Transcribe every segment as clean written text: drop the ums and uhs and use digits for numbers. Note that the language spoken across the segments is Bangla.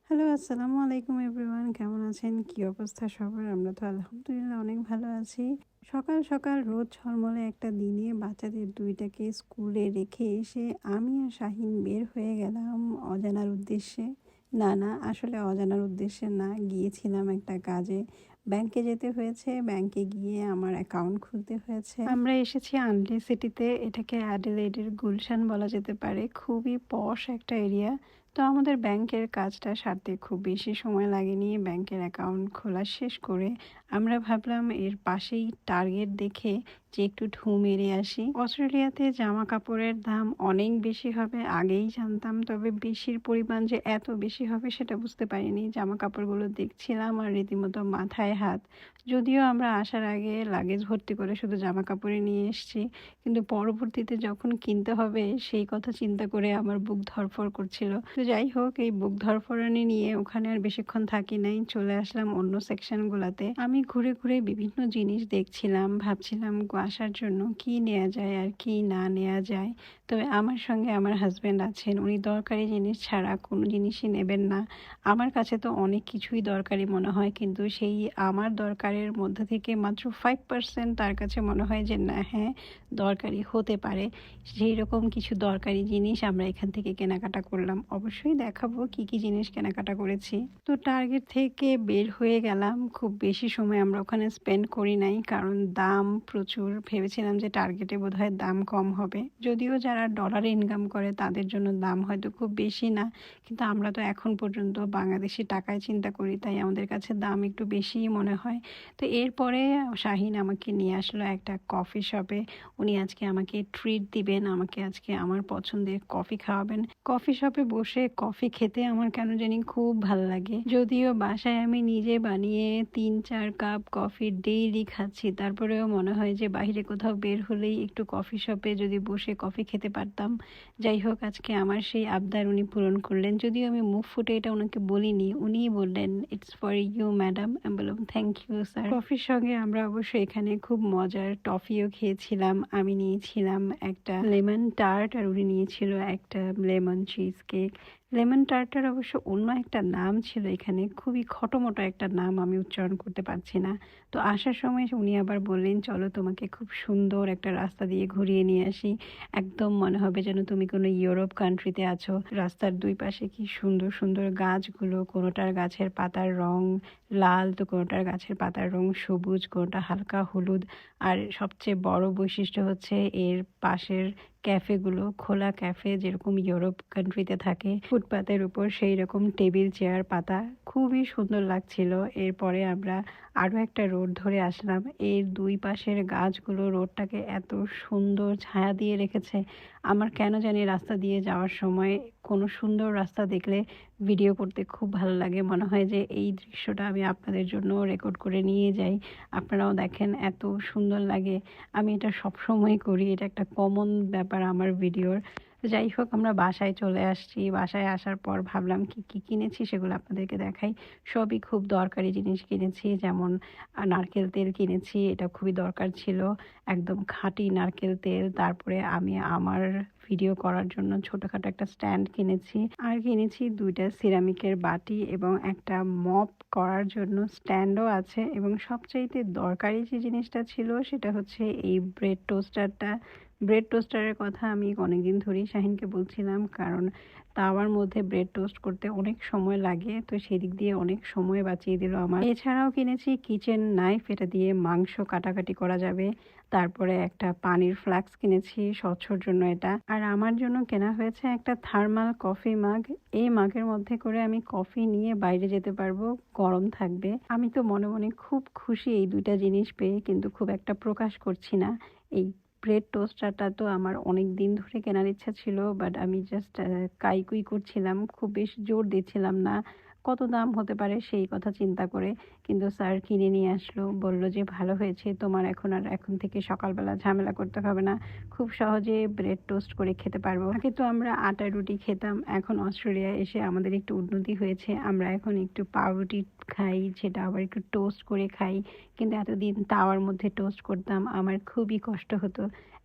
হ্যালো, আসসালামু আলাইকুম এভরিওয়ান। কেমন আছেন? কি অবস্থা সবার? আমরা তো আলহামদুলিল্লাহ অনেক ভালো আছি। সকাল, সকাল রোদ ঝলমলে একটা দিনে বাচ্চাদের ২ টাকে স্কুলে রেখে এসে আমি আর শাহিন বের হয়ে গেলাম অজানার উদ্দেশ্যে। না, আসলে অজানার উদ্দেশ্যে না, গিয়েছিলাম একটা কাজে। ব্যাংকে যেতে হয়েছে, ব্যাংকে গিয়ে আমার অ্যাকাউন্ট খুলতে হয়েছে। আমরা এসেছি আনলি সিটিতে, এটাকে অ্যাডিলেডের গুলশান বলা যেতে পারে। খুবই পশ একটা এরিয়া। তো আমাদের ব্যাংকের কাজটা সারতে খুব বেশি সময় লাগেনি। ব্যাংকের অ্যাকাউন্ট খোলা শেষ করে আমরা ভাবলাম এর পাশেই টার্গেট দেখে যে একটু ঢুঁ মেরে আসি। অস্ট্রেলিয়াতে জামা কাপড়ের দাম অনেক বেশি হবে আগেই জানতাম, তবে বেশির পরিমাণ যে এত বেশি হবে সেটা বুঝতে পারিনি। জামা কাপড়গুলো দেখছিলাম আর রীতিমতো মাথায় হাত। যদিও আমরা আসার আগে লাগেজ ভর্তি করে শুধু জামা কাপড়ই নিয়ে এসেছি, কিন্তু পরবর্তীতে যখন কিনতে হবে সেই কথা চিন্তা করে আমার বুক ধড়ফড় করছিল। তো যাই হোক, এই বুক ধড়ফড়ানি নিয়ে ওখানে আর বেশিক্ষণ থাকি নাই, চলে আসলাম অন্য সেকশনগুলোতে। আমি ঘুরে ঘুরে বিভিন্ন জিনিস দেখছিলাম, ভাবছিলাম আসার জন্য কি নেওয়া যায় আর কি না নেওয়া যায়। তবে আমার সঙ্গে আমার হাজব্যান্ড আছেন, উনি দরকারি জিনিস ছাড়া কোনো জিনিসই নেবেন না। আমার কাছে তো অনেক কিছুই দরকারি মনে হয়, কিন্তু সেই আমার দরকারের মধ্যে থেকে মাত্র 5% তার কাছে মনে হয় যে না, হ্যাঁ, দরকারি হতে পারে। সেই রকম কিছু দরকারি জিনিস আমরা এখান থেকে কেনাকাটা করলাম। অবশ্যই দেখাবো কি কি জিনিস কেনাকাটা করেছি। তো টার্গেট থেকে বের হয়ে গেলাম। খুব বেশি সময় আমরা ওখানে স্পেন্ড করি নাই, কারণ দাম প্রচুর। ভেবেছিলাম যে টার্গেটে বোধহয় দাম কম হবে, যদিও যারা ডলারে ইনকাম করে তাদের জন্য দাম হয়তো খুব বেশি না, কিন্তু আমরা তো এখন পর্যন্ত বাংলাদেশি টাকায় চিন্তা করি, তাই আমাদের কাছে দাম একটু বেশিই মনে হয়। তো এরপরে শাহিন আমাকে নিয়ে আসলো একটা কফি শপে। উনি আজকে আমাকে ট্রিট দিবেন, আমাকে আজকে আমার পছন্দের কফি খাওয়াবেন। কফি শপে বসে কফি খেতে আমার কেন জানি খুব ভালো লাগে। যদিও বাসায় আমি নিজে বানিয়ে ৩-৪ কাপ কফি ডেইলি খাচ্ছি, তারপরেও মনে হয় যে বাইরে কোথাও বের হলেই একটু কফি শপে যদি বসে কফি খেতে পারতাম। যাই হোক, আজকে আমার সেই আবদার উনি পূরণ করলেন। যদিও আমি মুখ ফুটে এটা ওনাকে বলিনি, উনিই বললেন, "ইটস ফর ইউ ম্যাডাম।" আমি বললাম, "থ্যাংক ইউ স্যার।" কফির সঙ্গে আমরা অবশ্যই এখানে খুব মজার টফিও খেয়েছিলাম। আমি নিয়েছিলাম একটা লেমন টার্ট আর উনি নিয়েছিল একটা lemon cheese cake. Lemon tartar অবশ্য অন্য একটা নাম ছিল এখানে, খুবই খটোমটো একটা নাম, আমি উচ্চারণ করতে পারছি না। তো আসার সময় উনি আবার বললেন, চলো তোমাকে খুব সুন্দর একটা রাস্তা দিয়ে ঘুরিয়ে নিয়ে আসি, একদম মনে হবে যেন তুমি কোনো ইউরোপ কান্ট্রিতে আছো। রাস্তার দুই পাশে কি সুন্দর সুন্দর গাছগুলো, কোনোটার গাছের পাতার রং লাল, তো কোনোটার গাছের পাতার রং সবুজ, কোনোটা হালকা হলুদ। আর সবচেয়ে বড় বৈশিষ্ট্য হচ্ছে এর পাশের ক্যাফেগুলো, খোলা ক্যাফে যেরকম ইউরোপ কান্ট্রিতে থাকে ফুটপাতের উপর, সেই রকম টেবিল চেয়ার পাতা, খুবই সুন্দর লাগছিল। এরপরে আমরা আরও একটা রোড ধরে আসলাম। এর দুই পাশের গাছগুলো রোডটাকে এত সুন্দর ছায়া দিয়ে রেখেছে। আমার কেন জানি রাস্তা দিয়ে যাওয়ার সময় কোনো সুন্দর রাস্তা দেখলে ভিডিও করতে খুব ভালো লাগে। মনে হয় যে এই দৃশ্যটা আমি আপনাদের জন্য রেকর্ড করে নিয়ে যাই, আপনারাও দেখেন, এত সুন্দর লাগে। আমি এটা সবসময় করি, এটা একটা কমন ব্যাপার আমার ভিডিওর। তো যাই হোক, আমরা বাসায় চলে আসছি। বাসায় আসার পর ভাবলাম কি কি কিনেছি সেগুলো আপনাদেরকে দেখাই। সবই খুব দরকারি জিনিস কিনেছি, যেমন নারকেল তেল কিনেছি, এটা খুবই দরকার ছিল, একদম খাঁটি নারকেল তেল। তারপরে আমি আমার ভিডিও করার জন্য ছোটোখাটো একটা স্ট্যান্ড কিনেছি, আর কিনেছি 2টা সিরামিকের বাটি এবং একটা মপ করার জন্য স্ট্যান্ডও আছে। এবং সবচাইতে দরকারি যে জিনিসটা ছিল সেটা হচ্ছে এই ব্রেড টোস্টারটা। ব্রেড টোস্টারের কথা আমি অনেকদিন ধরেই শাহিনকে বলছিলাম, কারণ তাওয়ার মধ্যে ব্রেড টোস্ট করতে অনেক সময় লাগে, তো সেদিক দিয়ে অনেক সময় বাঁচিয়ে দিল আমার। এছাড়াও কিনেছি কিচেন নাইফ, এটা দিয়ে মাংস কাটাকাটি করা যাবে। তারপরে একটা পানির ফ্লাক্স কিনেছি স্বচ্ছর জন্য এটা। আর আমার জন্য কেনা হয়েছে একটা থার্মাল কফি মাগ। এই মাগের মধ্যে করে আমি কফি নিয়ে বাইরে যেতে পারবো, গরম থাকবে। আমি তো মনে মনে খুব খুশি এই 2টা জিনিস পেয়ে, কিন্তু খুব একটা প্রকাশ করছি না। এই ব্রেড টোস্টারটা তো আমার অনেক দিন ধরে কেনার ইচ্ছা ছিল, বাট আমি জাস্ট কাইকুই করছিলাম, খুব বেশি জোর দিচ্ছিলাম না কত দাম হতে পারে সেই কথা চিন্তা করে। কিন্তু স্যার কিনে নিয়ে আসলো, বলল যে ভালো হয়েছে, তোমার এখন থেকে সকালবেলা ঝামেলা করতে হবে না, খুব সহজে ব্রেড টোস্ট করে খেতে পারবো। আগে তো আমরা আটা রুটি খেতাম, এখন অস্ট্রেলিয়া এসে আমাদের একটু উন্নতি হয়েছে, আমরা এখন একটু পাউরুটি খাই, সেটা আবার একটু টোস্ট করে খাই। কিন্তু এতদিন তাওয়ার মধ্যে টোস্ট করতাম, আমার খুবই কষ্ট হতো।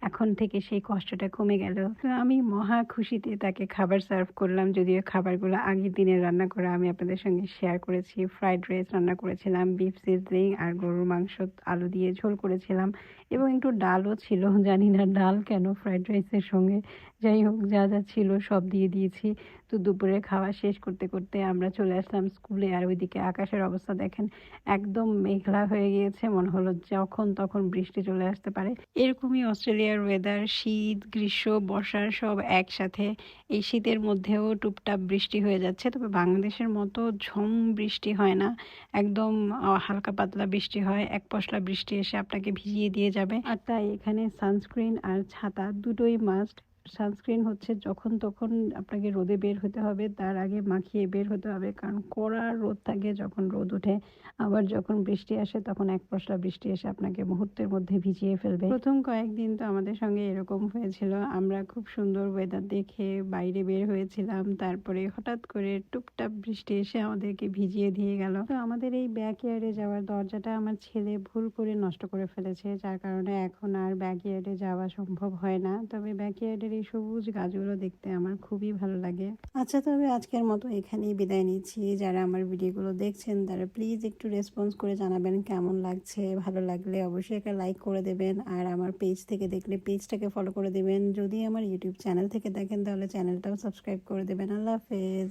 এখন থেকে সেই কষ্টটা কমে গেল। তো আমি মহা খুশিতে তাকে খাবার সার্ভ করলাম। যদিও খাবারগুলো আগের দিনের রান্না করা আমি আপনাদের সঙ্গে শেয়ার করেছি। ফ্রাইড রাইস রান্না করেছিলাম, বিফ সিজলিং আর গরুর মাংস আলু দিয়ে ঝোল করেছিলাম এবং একটু ডালও ছিল। জানি না ডাল কেন ফ্রাইড রাইসের সঙ্গে। যাই হোক, যা যা ছিল সব দিয়ে দিয়েছি। তো দুপুরে খাওয়া শেষ করতে করতে আমরা চলে আসলাম স্কুলে। আর ওইদিকে আকাশের অবস্থা দেখেন, একদম মেঘলা হয়ে গিয়েছে। মনে হলো যখন তখন বৃষ্টি চলে আসতে পারে। এরকমই অস্ট্রেলিয়ার ওয়েদার, শীত গ্রীষ্ম বর্ষা সব একসাথে। এই শীতের মধ্যেও টুপটাপ বৃষ্টি হয়ে যাচ্ছে, তবে বাংলাদেশের মতো ঝম বৃষ্টি হয় না। একদম হালকা পাতলা বৃষ্টি হয়, এক পশলা বৃষ্টি এসে আপনাকে ভিজিয়ে দিয়ে যাবে। আর তাই এখানে সানস্ক্রিন আর ছাতা দুটোই মাস্ট। সানস্ক্রিন হচ্ছে যখন তখন আপনাকে রোদে বের হতে হবে, তার আগে মাখিয়ে বের হতে হবে, কারণ কড়া রোদ থাকে যখন রোদ ওঠে। আবার যখন বৃষ্টি আসে তখন এক পশলা বৃষ্টি এসে আপনাকে মুহূর্তের মধ্যে ভিজিয়ে ফেলবে। প্রথম কয়েকদিন তো আমাদের সঙ্গে এরকম হয়েছিল। আমরা খুব সুন্দর ওয়েদার দেখে বাইরে বের হয়েছিলাম, তারপরে হঠাৎ করে টুপটাপ বৃষ্টি এসে আমাদেরকে ভিজিয়ে দিয়ে গেল। তো আমাদের এই ব্যাকইয়ার্ডে যাওয়ার দরজাটা আমার ছেলে ভুল করে নষ্ট করে ফেলেছে, যার কারণে এখন আর ব্যাকইয়ার্ডে যাওয়া সম্ভব হয় না। তবে ব্যাকইয়ার্ডের এই সবুজ গাছগুলো দেখতে আমার খুবই ভালো লাগে। আচ্ছা, তবে আজকের মতো এখানেই বিদায় নিচ্ছি। যারা আমার ভিডিওগুলো দেখছেন তারা প্লিজ একটু রেসপন্স করে জানাবেন কেমন লাগছে। ভালো লাগলে অবশ্যই একটা লাইক করে দেবেন, আর আমার পেজ থেকে দেখলে পেজটাকে ফলো করে দেবেন। যদি আমার ইউটিউব চ্যানেল থেকে দেখেন তাহলে চ্যানেলটাও সাবস্ক্রাইব করে দেবেন। আল্লাহ হাফেজ।